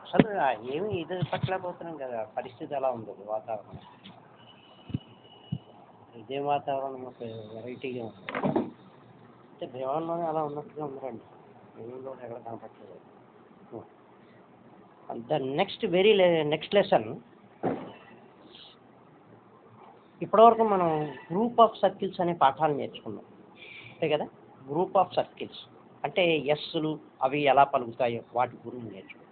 అసలు ఏమి ఇది పట్టలేకపోతున్నాం కదా, పరిస్థితి ఎలా ఉంది వాతావరణం. ఇదే వాతావరణం ఒక వెరైటీగా ఉంది. అంటే భీమవరంలోనే అలా ఉన్నట్టుగా ఉందండి, భీమంలో ఎక్కడ కనపట్లేదు. The next lesson. ఇప్పటివరకు మనం గ్రూప్ ఆఫ్ సర్కిల్స్ అనే పాఠాలు నేర్చుకున్నాం, అంతే కదా. గ్రూప్ ఆఫ్ సర్కిల్స్ అంటే ఎస్లు అవి ఎలా పలుకుతాయో వాటి గురించి నేర్చుకున్నాం.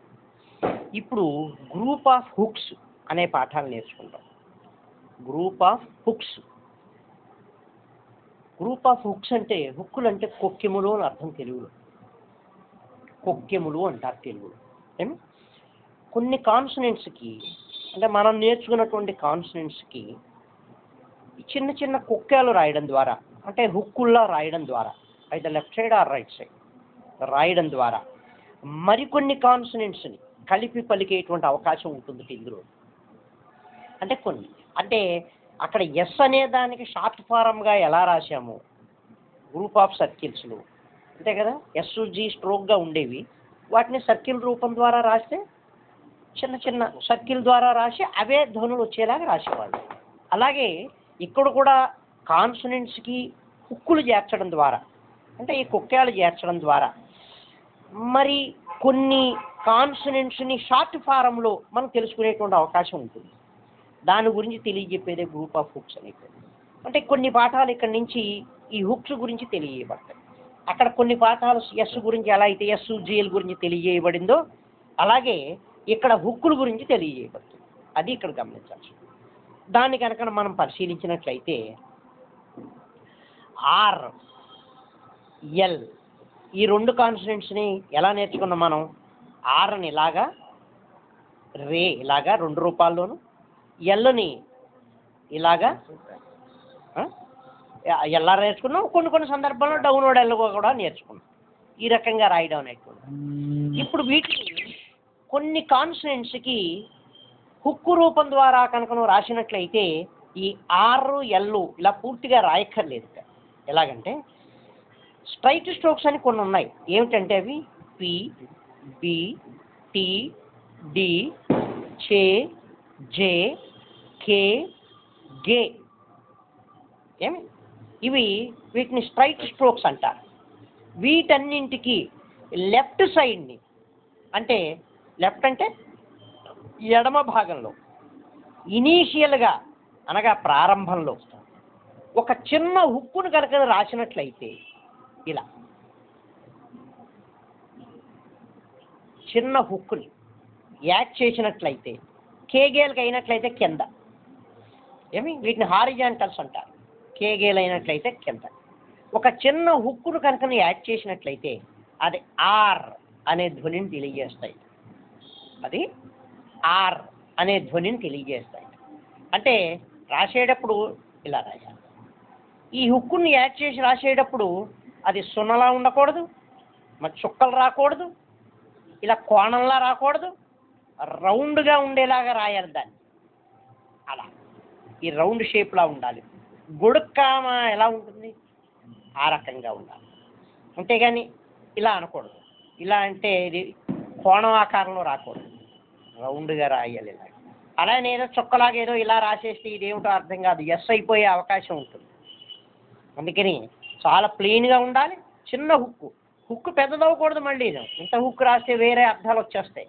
ఇప్పుడు గ్రూప్ ఆఫ్ హుక్స్ అనే పాఠాలు నేర్చుకుంటాం. Group of hooks. Group of hooks అంటే, హుక్కులు అంటే కొక్కెములు అని అర్థం తెలుగులో. కొక్కెములు అంటారు తెలుగులో. ఏమి కొన్ని కాన్సనెంట్స్కి, అంటే మనం నేర్చుకున్నటువంటి కాన్సనెంట్స్కి చిన్న చిన్న కుక్కాలు రాయడం ద్వారా, అంటే హుక్కుల్లా రాయడం ద్వారా, అయితే left side or right side రాయడం ద్వారా మరికొన్ని కాన్సనెంట్స్ని కలిపి పలికేటువంటి అవకాశం ఉంటుంది ఇందులో. అంటే కొన్ని, అంటే అక్కడ ఎస్ అనే దానికి షార్ట్ ఫారంగా ఎలా రాశాము గ్రూప్ ఆఫ్ సర్కిల్స్లో, అంతే కదా. ఎస్జి స్ట్రోక్గా ఉండేవి, వాటిని సర్కిల్ రూపం ద్వారా రాస్తే చిన్న చిన్న సర్కిల్ ద్వారా రాసి అవే ధ్వనులు వచ్చేలాగా రాసేవాళ్ళు. అలాగే ఇక్కడ కూడా కాన్సనెంట్స్కి హుక్కులు చేర్చడం ద్వారా, అంటే ఈ కుక్కాలు చేర్చడం ద్వారా మరి కొన్ని కాన్సనెంట్స్ని షార్ట్ ఫారంలో మనం తెలుసుకునేటువంటి అవకాశం ఉంటుంది. దాని గురించి తెలియజెప్పేదే గ్రూప్ ఆఫ్ హుక్స్ అనేది. అంటే కొన్ని పాఠాలు ఇక్కడ నుంచి ఈ హుక్స్ గురించి తెలియజేయబడతాయి. అక్కడ కొన్ని పాఠాలు ఎస్ గురించి ఎలా అయితే ఎస్జిఎల్ గురించి తెలియజేయబడిందో, అలాగే ఇక్కడ హుక్కుల గురించి తెలియజేయబడుతుంది. అది ఇక్కడ గమనించాల్సి. దాన్ని కనుక మనం పరిశీలించినట్లయితే ఆర్, ఎల్ ఈ రెండు కాన్సనెంట్స్ని ఎలా నేర్చుకున్నాం మనం. ఆర్ అని ఇలాగా, రే ఇలాగా రెండు రూపాల్లోను, ఎల్ని ఇలాగా ఎలా నేర్చుకున్నాం. కొన్ని సందర్భాల్లో డౌన్వర్డ్ ఎల్ కూడా నేర్చుకున్నాం. ఈ రకంగా రాయడం అనేటువంటి. ఇప్పుడు వీటిని కొన్ని కాన్సనెంట్స్కి హుక్కు రూపం ద్వారా కనుక నువ్వు రాసినట్లయితే ఈ ఆర్ ఎల్ ఇలా పూర్తిగా రాయక్కర్లేదు. ఎలాగంటే స్ట్రైట్ స్ట్రోక్స్ అని కొన్ని ఉన్నాయి. ఏమిటంటే అవి పి, బి, టి, డి, చే, జే, కే, గే. ఏమి వీటిని స్ట్రైట్ స్ట్రోక్స్ అంటారు. వీటన్నింటికి లెఫ్ట్ సైడ్ని, అంటే లెఫ్ట్ అంటే ఎడమ భాగంలో ఇనీషియల్గా అనగా ప్రారంభంలో ఒక చిన్న హుక్కును కనుక రాసినట్లయితే, ఇలా చిన్న హుక్కుని యాడ్ చేసినట్లయితే, కేగేలకు అయినట్లయితే కింద, వీటిని హారిజాంటల్స్ అంటారు. కేగేలు అయినట్లయితే కింద ఒక చిన్న హుక్కును కనుక యాడ్ చేసినట్లయితే అది ఆర్ అనే ధ్వనిని తెలియజేస్తాయి. అది ఆర్ అనే ధ్వనిని తెలియజేస్తాయి. అంటే రాసేటప్పుడు ఇలా రాయాలి. ఈ హుక్కుని యాడ్ చేసి రాసేటప్పుడు అది సున్నలా ఉండకూడదు, మరి చుక్కలు రాకూడదు, ఇలా కోణంలా రాకూడదు, రౌండ్గా ఉండేలాగా రాయాలి దాన్ని. అలా ఈ రౌండ్ షేప్లా ఉండాలి. గుడుక్కామ ఎలా ఉంటుంది ఆ రకంగా ఉండాలి. అంతేగాని ఇలా అనకూడదు. ఇలా అంటే ఇది కోణం ఆకారంలో రాకూడదు, రౌండ్గా రాయాలి. ఇలా అలానే ఏదో చుక్కలాగా ఏదో ఇలా రాసేస్తే ఇదేమిటో అర్థం కాదు, ఎస్ అయిపోయే అవకాశం ఉంటుంది. అందుకని చాలా ప్లెయిన్గా ఉండాలి. చిన్న హుక్కు పెద్దదవ్వకూడదు. మళ్ళీ ఇంత హుక్కు రాస్తే వేరే అర్థాలు వచ్చేస్తాయి.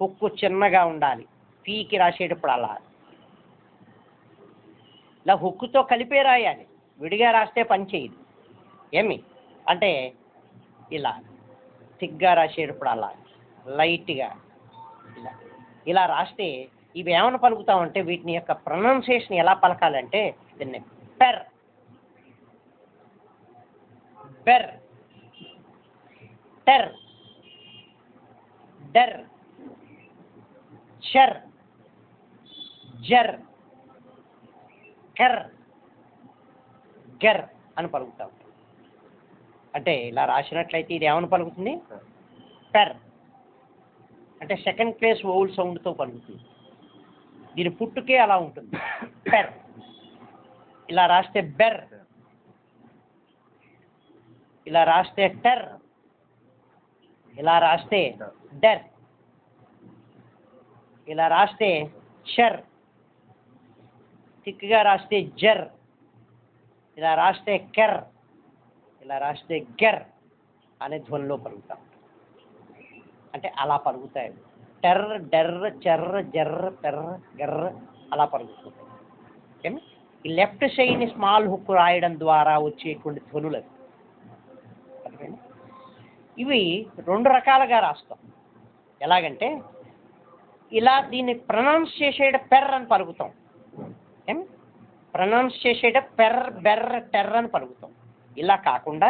హుక్కు చిన్నగా ఉండాలి. పీకి రాసేటప్పుడు అలా ఇలా హుక్కుతో కలిపే రాయాలి. విడిగా రాస్తే పని చేయదు. అంటే ఇలా థిక్గా రాసేటప్పుడు అలా లైట్గా ఇలా రాస్తే ఇవి ఏమైనా పలుకుతామంటే వీటిని యొక్క ప్రొనౌన్సియేషన్ ఎలా పలకాలంటే దీన్ని పెర్, బెర్, టెర్, డెర్, షర్, జర్, కెర్, గెర్ అని పలుకుతాం. అంటే ఇలా రాసినట్లయితే ఇది ఏమని పలుకుతుంది, పెర్. అంటే సెకండ్ ప్లేస్ వౌల్ సౌండ్తో పలుకుతుంది. దీని పుట్టుకే అలా ఉంటుంది, పెర్. ఇలా రాస్తే బెర్, ఇలా రాస్తే టెర్, ఇలా రాస్తే డెర్. ఇలా రాస్తే చర్, థిక్గా రాస్తే జర్, ఇలా రాస్తే కెర్, ఇలా రాస్తే గెర్ అనే ధ్వనిలో పలుకుతాం. అంటే అలా పలుకుతాయి. టెర్, డెర్, చెర్ర, జర్ర, పెర్ర, గెర్ర అలా పలుకుతుంది. ఓకేనా? ఈ లెఫ్ట్ సైడ్ని స్మాల్ హుక్ రాయడం ద్వారా వచ్చేటువంటి ధ్వనులు అవి. అర్థమైందా? ఇవి రెండు రకాలుగా రాస్తాం. ఎలాగంటే ఇలా దీన్ని ప్రొనౌన్స్ చేసేట పెర్ర అని పలుకుతాం. ప్రొనౌన్స్ చేసేట పెర్ర, బెర్ర, టెర్ర అని పలుకుతాం. ఇలా కాకుండా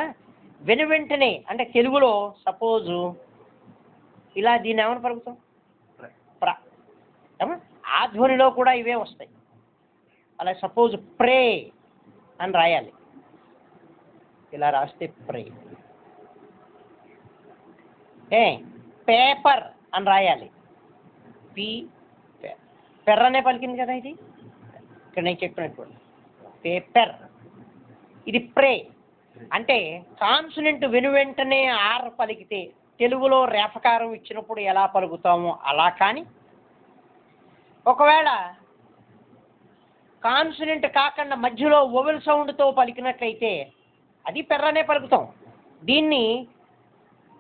వెంటనే అంటే తెలుగులో సపోజు ఇలా దీన్ని ఏమని పలుకుతాం? ప్ర. ఆ ధ్వనిలో కూడా ఇవే వస్తాయి. అలా సపోజ్ ప్రే అని రాయాలి. ఇలా రాస్తే ప్రే. పేపర్ అని రాయాలి. పి పెర్ర అనే పలికింది కదా ఇది. ఇక్కడ నేను చెప్పినట్టు పేపర్. ఇది ప్రే. అంటే కాన్సనెంట్ వెంటనే ఆర్ పలికితే తెలుగులో రేఫకారం ఇచ్చినప్పుడు ఎలా పలుకుతామో అలా. కానీ ఒకవేళ కాన్సనెంట్ కాకుండా మధ్యలో వొవెల్ సౌండ్తో పలికినట్లయితే అది పెర్రనే పలుకుతాం. దీన్ని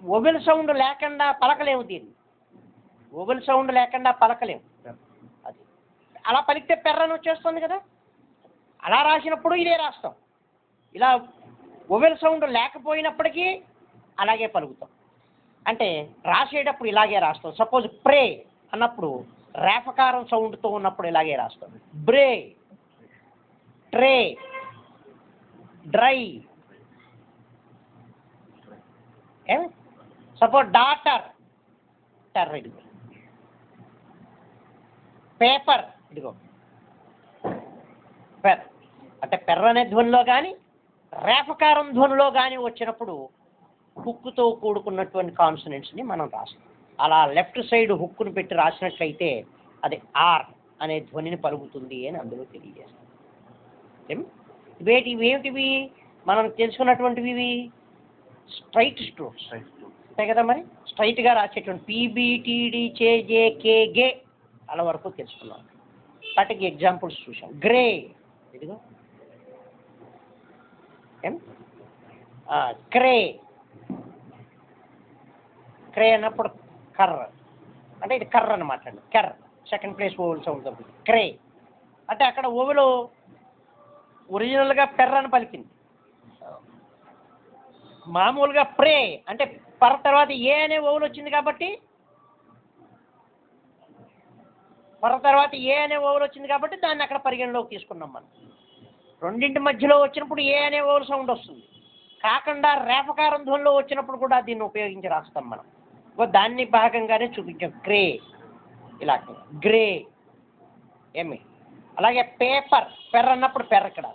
వొవెల్ సౌండ్ లేకుండా పలకలేము. దీన్ని వొవెల్ సౌండ్ లేకుండా పలకలేము. అది అలా పలికితే పెర్రని వచ్చేస్తుంది కదా. అలా రాసినప్పుడు ఇదే రాస్తాం. ఇలా వొవెల్ సౌండ్ లేకపోయినప్పటికీ అలాగే పలుకుతాం. అంటే రాసేటప్పుడు ఇలాగే రాస్తాం. సపోజ్ ప్రే అన్నప్పుడు రేఫకారం సౌండ్తో ఉన్నప్పుడు ఇలాగే రాస్తాం. Bray, tray, dry. Suppose daughter, టెర్ర. ఇదిగో పేపర్, ఇదిగో పెర్. అంటే పెర్ర అనే ధ్వనిలో కానీ రేఫకారం ధ్వనిలో కానీ వచ్చినప్పుడు హుక్కుతో కూడుకున్నటువంటి కాన్సనెంట్స్ని మనం రాస్తాం. అలా లెఫ్ట్ సైడ్ హుక్కును పెట్టి రాసినట్లయితే అది ఆర్ అనే ధ్వనిని పలుకుతుంది అని అందులో తెలియజేస్తాం. ఇవేమిటివి మనం తెలుసుకున్నటువంటివి? ఇవి స్ట్రైట్ స్ట్రోక్స్ అంతే కదా. మరి స్ట్రైట్గా రాసేటువంటి పీబీటీడీ చేజే కేగే అలా వరకు తెలుసుకున్నాం. వాటికి ఎగ్జాంపుల్స్ చూసాం. గ్రే, ఇదిగో క్రే. క్రే అన్నప్పుడు కర్ర అంటే ఇది కర్ర అనమాట అండి. కెర్ సెకండ్ ప్లేస్ ఓవెల్ సౌండ్ తగ్గుతుంది. క్రే అంటే అక్కడ ఓవెలు ఒరిజినల్గా పెర్ర అని పలికింది. మామూలుగా ప్రే అంటే పర్ తర్వాత ఏ అనే ఓవెల్ వచ్చింది కాబట్టి దాన్ని అక్కడ పరిగణలోకి తీసుకున్నాం మనం. రెండింటి మధ్యలో వచ్చినప్పుడు ఏ అనే ఓవెల్ సౌండ్ వస్తుంది. కాకుండా రేఫకారం ధ్వనిలో వచ్చినప్పుడు కూడా దీన్ని ఉపయోగించి రాస్తాం మనం. దాన్ని భాగంగానే చూపించాం. గ్రే ఇలా గ్రే ఏమి. అలాగే పేపర్, పెర్ర అన్నప్పుడు పెర్ర ఇక్కడ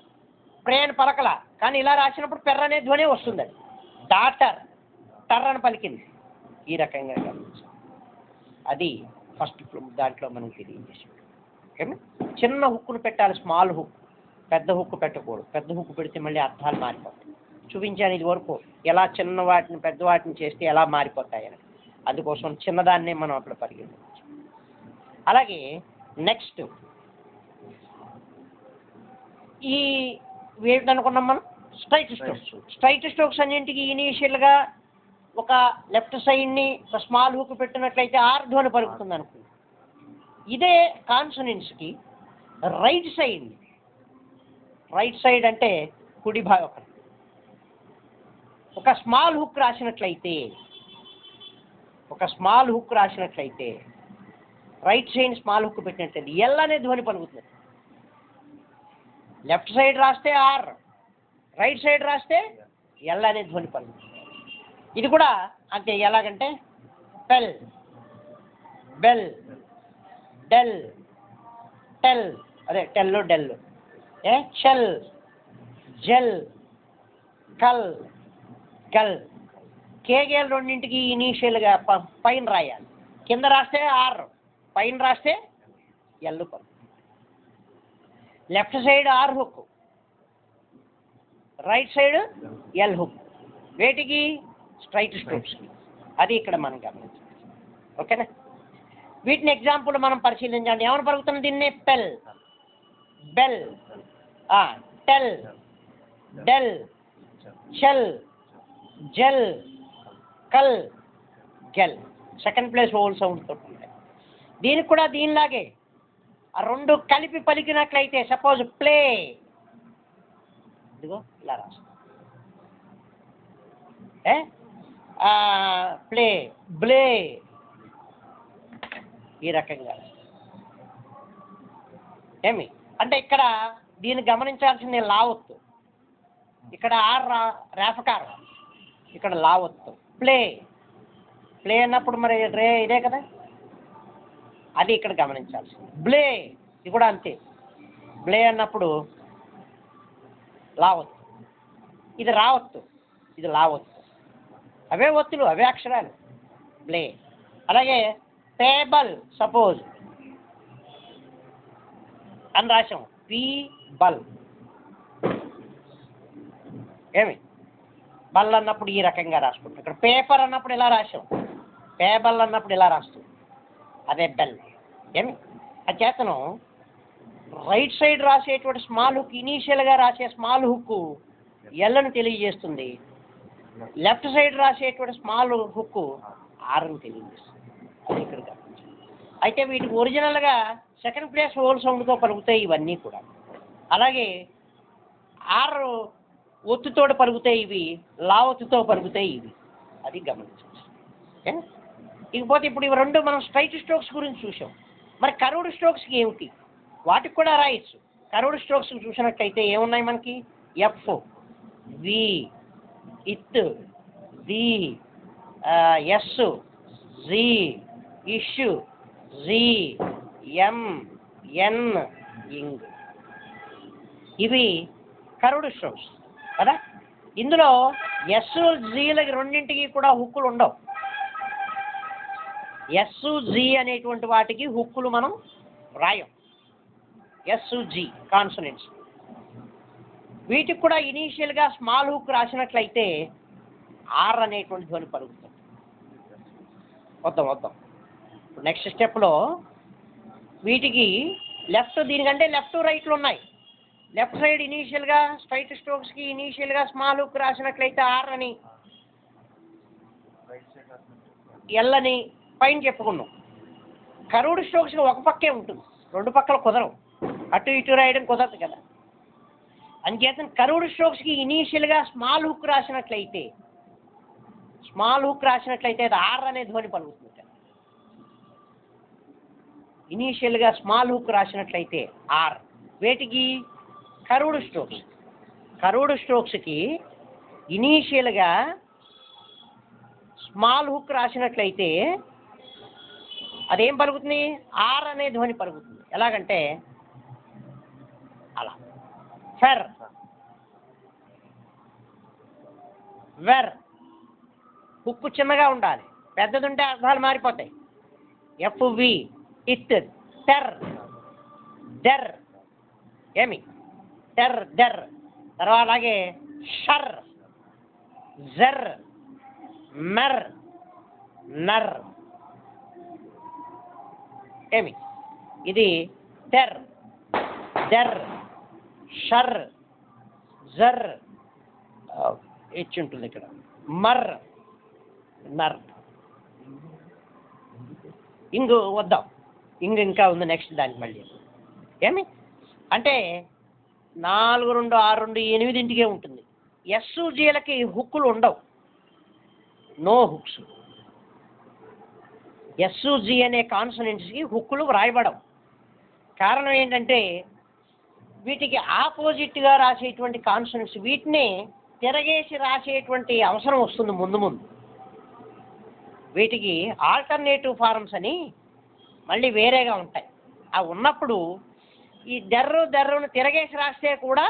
ప్రే అని పలకల, కానీ ఇలా రాసినప్పుడు పెర్ర అనే ధ్వని వస్తుంది. అది డాటర్, టర్ర అని పలికింది. ఈ రకంగా గమనించాం. అది ఫస్ట్ దాంట్లో మనం తెలియజేసాం. ఓకేనా? చిన్న హుక్కును పెట్టాలి, స్మాల్ హుక్. పెద్ద హుక్కు పెట్టకూడదు. పెద్ద హుక్కు పెడితే మళ్ళీ అర్థాలు మారిపోతాయి. చూపించాను ఇది వరకు ఎలా చిన్న వాటిని పెద్ద వాటిని చేస్తే ఎలా మారిపోతాయని. అందుకోసం చిన్నదాన్నే మనం అప్పుడు పరిగణించవచ్చు. అలాగే నెక్స్ట్ ఈ ఏంటనుకున్నాం మనం? Straight strokes. స్ట్రైట్ స్ట్రోక్స్ అన్నింటికి ఇనీషియల్గా ఒక లెఫ్ట్ సైడ్ని ఒక స్మాల్ హుక్ పెట్టినట్లయితే ఆర్ ధ్వని పలుకుతుంది అనుకుంది. ఇదే కాన్సనెంట్స్కి రైట్ సైడ్ అంటే కుడి భాగం ఒక స్మాల్ హుక్ రాసినట్లయితే రైట్ సైడ్ స్మాల్ హుక్ పెట్టినట్లయితే ఎల్ అనే ధ్వని పలుకుతుంది. లెఫ్ట్ సైడ్ రాస్తే ఆర్, రైట్ సైడ్ రాస్తే ఎల్ అనే ధ్వని పలుకుతుంది. ఇది కూడా అంతే. ఎలాగంటే పెల్, బెల్, డెల్, టెల్, అదే టెల్ డెల్, చెల్, జెల్, కల్, గల్. కేగేల్ రెండింటికి ఇనీషియల్గా పైన రాయాలి. కింద రాస్తే ఆర్, పైన రాస్తే ఎల్ పలుకు. Left side or hook, right side L hook. వేటికి? స్ట్రైట్ స్ట్రోక్స్కి. అది ఇక్కడ మనం గమనించాలి. ఓకేనా? వీటిని ఎగ్జాంపుల్ మనం పరిశీలించండి. ఏమని పలుకుతున్నాం దీన్ని? పెల్, బెల్, టెల్, డెల్, చెల్, జెల్, కల్, గెల్. సెకండ్ ప్లేస్ ఓవల్ సౌండ్ తోటి ఉంటాయి. దీనికి కూడా దీనిలాగే ఆ రెండు కలిపి పలికినట్లయితే సపోజ్ ప్లే, ఇదిగో ఇలా రాస్తాం. ప్లే, బ్లే, ఈ రకంగా ఏమి అంటే ఇక్కడ దీన్ని గమనించాల్సింది లావత్తు. ఇక్కడ ఆర్ రేఫకారం, ఇక్కడ లావత్తు. ప్లే, ప్లే అన్నప్పుడు మరి రే ఇదే కదా, అది ఇక్కడ గమనించాల్సింది. బ్లే, ఇది కూడా అంతే. బ్లే అన్నప్పుడు లావత్తు, ఇది రావత్తు, ఇది లావత్తు. అవే ఒత్తులు, అవే అక్షరాలు. బ్లే. అలాగే టేబల్ సపోజ్ అని రాసాం, పీ బల్. ఏమి బల్ అన్నప్పుడు ఈ రకంగా రాసుకుంటాం. ఇక్కడ పేపర్ అన్నప్పుడు ఇలా రాసాం, పేబల్ అన్నప్పుడు ఇలా రాస్తాం, అదే బెల్. ఏమి అది చేతను రైట్ సైడ్ రాసేటువంటి స్మాల్ హుక్, ఇనీషియల్గా రాసే స్మాల్ హుక్ ఎల్ని తెలియజేస్తుంది. లెఫ్ట్ సైడ్ రాసేటువంటి స్మాల్ హుక్ ఆర్ని తెలియజేస్తుంది. అది ఇక్కడ గమనించాలి. అయితే వీటికి ఒరిజినల్గా సెకండ్ ప్లేస్ ఓవల్ సౌండ్తో పలుకుతాయి ఇవన్నీ కూడా. అలాగే ఆర్ ఒత్తుతో పలుకుతాయి ఇవి, లా ఒత్తుతో పలుకుతాయి ఇవి. అది గమనించాలి. ఇకపోతే ఇప్పుడు ఇవి రెండు మనం స్ట్రైట్ స్ట్రోక్స్ గురించి చూసాం. మరి కర్వ్డ్ స్ట్రోక్స్కి ఏమిటి? వాటికి కూడా రాయొచ్చు. కర్వ్డ్ స్ట్రోక్స్ చూసినట్లయితే ఏమున్నాయి మనకి? ఎఫ్, వి, ఇత్, ది, ఎస్, జీ, ఇష్, జీ, ఎం, ఎన్, ఇంగ్. ఇవి కర్వ్డ్ స్ట్రోక్స్ కదా. ఇందులో ఎస్, జీలకి రెండింటికి కూడా హుక్కులు ఉండవు. ఎస్, జీ అనేటువంటి వాటికి హుక్కులు మనం రాయం. Yes, G consonants. వీటికి కూడా ఇనీషియల్గా స్మాల్ హుక్ రాసినట్లయితే ఆర్ అనేటువంటి ధ్వని పలుకుతుంది. వద్దాం. నెక్స్ట్ స్టెప్లో వీటికి లెఫ్ట్, దీనికంటే లెఫ్ట్ రైట్లు ఉన్నాయి. లెఫ్ట్ సైడ్ ఇనీషియల్గా స్ట్రైట్ స్ట్రోక్స్కి ఇనీషియల్గా స్మాల్ హుక్ రాసినట్లయితే ఆర్ అని, ఎల్ అని పైన చెప్పుకున్నాం. కర్వ్డ్ స్ట్రోక్స్కి ఒక పక్కే ఉంటుంది, రెండు పక్కల కుదరవు. అటు ఇటు రాయడం కుదరదు కదా. అంచేత కర్వ్డ్ స్ట్రోక్స్కి ఇనీషియల్గా స్మాల్ హుక్ రాసినట్లయితే అది ఆర్ అనే ధ్వని పలుకుతుంది. ఇనీషియల్గా స్మాల్ హుక్ రాసినట్లయితే ఆర్. వేటికి? Curved strokes. కర్వ్డ్ స్ట్రోక్స్కి ఇనీషియల్గా స్మాల్ హుక్ రాసినట్లయితే అదేం పలుకుతుంది? ఆర్ అనే ధ్వని పలుకుతుంది. ఎలాగంటే అలా, ఫెర్, వెర్. హుక్కు చిన్నగా ఉండాలి, పెద్దది ఉంటే అర్థాలు మారిపోతాయి. ఎఫ్, వి, ఇట్, టెర్, డెర్. ఏమి? టెర్, డెర్. తర్వాత అలాగే షర్, జెర్, మెర్, నర్. ఏమి? ఇది టెర్, డెర్, షర్, జర్, హెచ్ ఉంటుంది ఇక్కడ, మర్, నర్. ఇంగు వద్దాం. ఇంకా ఉంది నెక్స్ట్ దానికి మళ్ళీ. ఏమి అంటే 4, 2, 6, 2, 8 ఉంటుంది. ఎస్, జీలకి హుక్కులు ఉండవు, నో హుక్స్. ఎస్, జీ అనే కాన్సనెంట్స్కి హుక్కులు వ్రాయబడవు. కారణం ఏంటంటే వీటికి ఆపోజిట్గా రాసేటువంటి కాన్సనెంట్స్, వీటిని తిరగేసి రాసేటువంటి అవసరం వస్తుంది ముందు. వీటికి ఆల్టర్నేటివ్ ఫారమ్స్ అని మళ్ళీ వేరేగా ఉంటాయి. అవి ఉన్నప్పుడు ఈ దర్రును తిరగేసి రాస్తే కూడా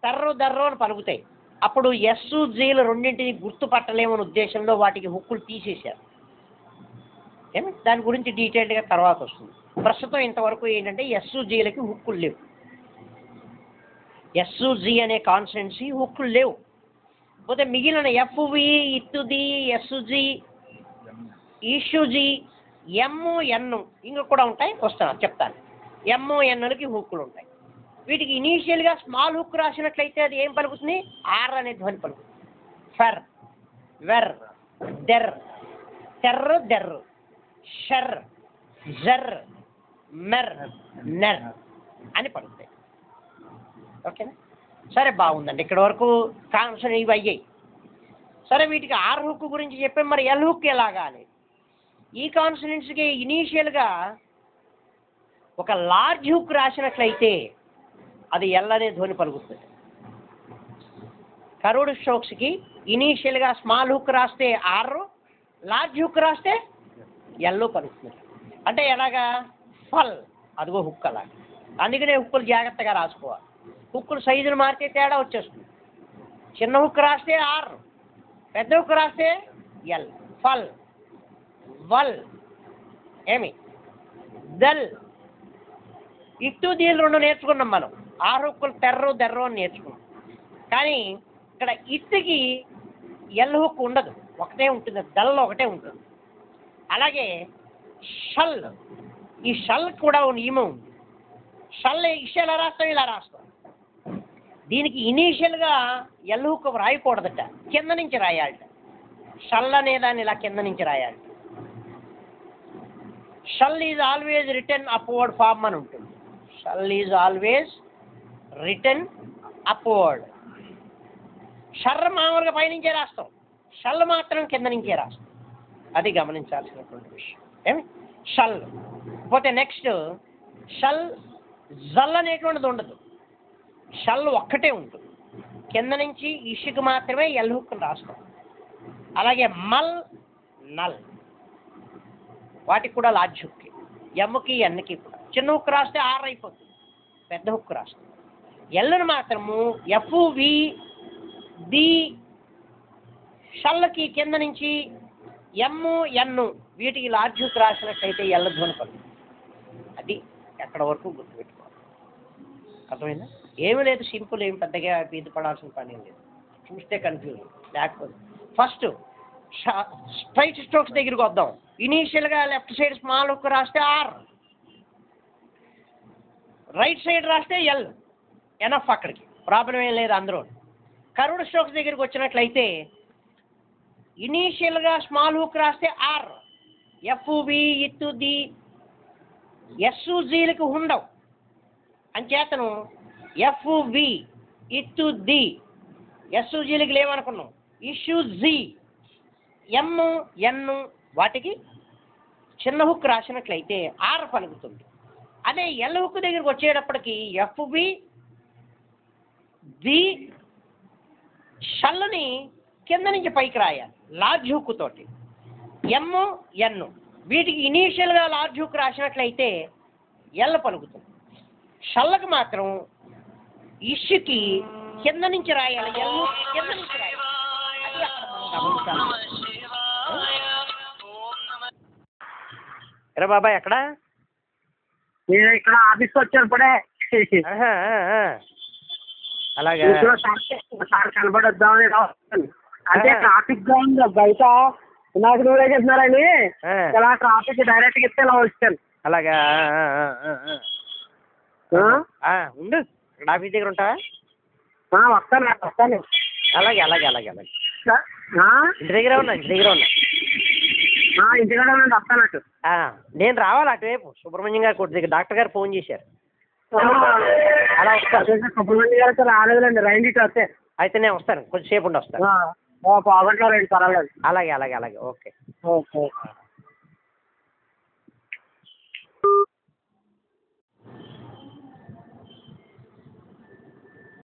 దర్రు అని పలుకుతాయి. అప్పుడు ఎస్, జీలు రెండింటిని గుర్తుపట్టలేమని ఉద్దేశంలో వాటికి హుక్కులు తీసేశారు. ఏమి దాని గురించి డీటెయిల్డ్గా తర్వాత వస్తుంది. ప్రస్తుతం ఇంతవరకు ఏంటంటే ఎస్, జీలకి హుక్కులు లేవు. ఎస్, జీ అనే కాన్స్టెన్సీ హుక్కులు లేవు. పోతే మిగిలిన ఎఫ్, వి, ఇత్, ది, ఎస్, జీ, ఇషు, జీ, MN ఇంకా కూడా ఉంటాయి, వస్తాను చెప్తాను. MNలకి హుక్కులు ఉంటాయి. వీటికి ఇనీషియల్గా స్మాల్ హుక్ రాసినట్లయితే అది ఏం పలుకుతుంది? ఆర్ అనే ధ్వని పలుకుతుంది. ఫర్, వెర్, దెర్, తెర్ర, దెర్, షర్, జర్, మెర్, నెర్ అని పలుకుతాయి. ఓకేనా? సరే, బాగుందండి. ఇక్కడ వరకు కాన్సన్ ఇవి అయ్యాయి. సరే, వీటికి ఆర్ హుక్ గురించి చెప్పాం. మరి ఎల్ హుక్ ఎలాగా అనేది, ఈ కాన్సనెంట్స్కి ఇనీషియల్గా ఒక లార్జ్ హుక్ రాసినట్లయితే అది ఎల్ అనే ధ్వని పలుకుతుంది. కర్వ్డ్ స్ట్రోక్స్కి ఇనీషియల్గా స్మాల్ హుక్ రాస్తే ఆర్, లార్జ్ హుక్ రాస్తే ఎల్ పలుకుతుంది. అంటే ఎలాగా? ఫల్, అదిగో హుక్ అలాగా. అందుకనే హుక్కులు జాగ్రత్తగా రాసుకోవాలి. హుక్కులు సైజులు మారితే తేడా వచ్చేస్తుంది. చిన్న హుక్ రాస్తే ఆర్, పెద్ద హుక్ రాస్తే ఎల్. ఫల్, వల్, ఏమి దల్, ఇట్టు దీలు రెండు నేర్చుకున్నాం మనం. ఆరు హుక్కులు తెర్రు, దెర్రు అని నేర్చుకున్నాం. కానీ ఇక్కడ ఇట్టుకి ఎల్ హుక్ ఉండదు, ఒకటే ఉంటుంది. దల్ ఒకటే ఉంటుంది. అలాగే షల్, ఈ షల్ కూడా నియమం ఉంది. షల్ ఇష్ ఎలా రాస్తాం? ఇలా రాస్తాం. దీనికి ఇనీషియల్గా ఎల్ హుక్ రాయకూడదట, కింద నుంచి రాయాలట. షల్ అనే దాన్ని ఇలా కింద నుంచి రాయాలి. షల్ is always return upward form అని ఉంటుంది. షల్ ఈజ్ ఆల్వేజ్ రిటర్న్ అప్వర్డ్. షర్ర మామూలుగా పైనుంచే రాస్తాం, షల్ మాత్రం కింద నుంచే రాస్తాం. అది గమనించాల్సినటువంటి విషయం. ఏమి షల్ పోతే నెక్స్ట్ షల్, జల్ అనేటువంటిది ఉండదు. షల్ ఒక్కటే ఉంటుంది. కింద నుంచి ఇష్కి మాత్రమే ఎల్ హుక్ రాస్తాం. అలాగే మల్, నల్, వాటికి కూడా లార్జ్ హుక్. ఎమ్కి, ఎన్కి కూడా చిన్న హుక్ రాస్తే ఆర్ అయిపోతుంది, పెద్ద హుక్ రాస్తాం. ఎల్ను మాత్రము ఎఫ్, వి, ది, షల్కి కింద నుంచి ఎమ్, ఎన్, వీటికి లార్జ్ హుక్ రాసినట్లయితే ఎల్ ధ్వని పలుకుతుంది. అది ఎక్కడ వరకు గుర్తుపెట్టుకోవాలి. అర్థమైందా? ఏమీ లేదు, సింపుల్. ఏమి పెద్దగా ఇది పడాల్సిన పని ఏం లేదు. చూస్తే కన్ఫ్యూజన్ లేకపోతే. ఫస్ట్ స్ట్రైట్ స్ట్రోక్స్ దగ్గరికి వద్దాం. ఇనీషియల్గా లెఫ్ట్ సైడ్ స్మాల్ హుక్ రాస్తే ఆర్, రైట్ సైడ్ రాస్తే ఎల్. ఎనఫ్, అక్కడికి ప్రాబ్లం ఏం లేదు అందులో. కర్వ్డ్ స్ట్రోక్స్ దగ్గరికి వచ్చినట్లయితే ఇనీషియల్గా స్మాల్ హుక్ రాస్తే ఆర్, ఎఫ్, వి, ఇత్తు, ది, ఎస్, జీలకు ఉండవు. అంచేతను ఎఫ్, వి, ఇత్తు, ది, ఎస్, జీలకు లేవనుకున్నాం. ఇష్యూ, జీ, ఎమ్, ఎన్, వాటికి చిన్న హుక్ రాసినట్లయితే ఆర్ పలుకుతుంది. అదే ఎల్ హుక్ దగ్గరికి వచ్చేటప్పటికి ఎఫ్, వి, ది, షల్ని కింద నుంచి పైకి రాయాలి లార్జ్ హుక్ తోటి. ఎమ్, ఎన్, వీటికి ఇనీషియల్గా లార్జ్ హుక్ రాసినట్లయితే ఎల్ పలుకుతుంది. షల్కి మాత్రం ఇష్కి కింద నుంచి రాయాలి, ఎల్ కింద నుంచి రాయాలి. అది అక్కడ మనం గమనించాలి. ఎరా బాబాయ్, ఎక్కడ? నేను ఇక్కడ ఆఫీస్కి వచ్చాను ఇప్పుడే. అలాగా సార్ కనబడొద్దామని అంటే ట్రాఫిక్ గా ఉంది బయట. నాకు నువ్వే చెప్తున్నారని ఇలా ట్రాఫిక్ డైరెక్ట్ గా ఇస్తే ఇలా వచ్చాను. అలాగా ఉండు, ఆఫీస్ దగ్గర ఉంటావా? వస్తాను. అలాగే అలాగే అలాగే అలాగే ఇంటి దగ్గర ఉన్నా, ఇంటి దగ్గర ఉన్నా. ఇంటికాడ ఉండండి, వస్తాను అటు. నేను రావాలి అటువైపు సుబ్రహ్మణ్యం గారి కొట్టు దగ్గర. డాక్టర్ గారు ఫోన్ చేశారు. అలా వస్తాను. సుబ్రహ్మణ్యం గారు రాలేదులేండి, రైండి ఇటు వస్తే. అయితే నేను వస్తాను, కొంచెంసేపు ఉండి వస్తాను. పావుగంటలో రండి, పర్వాలేదు. అలాగే అలాగే అలాగే ఓకే. ఓకే.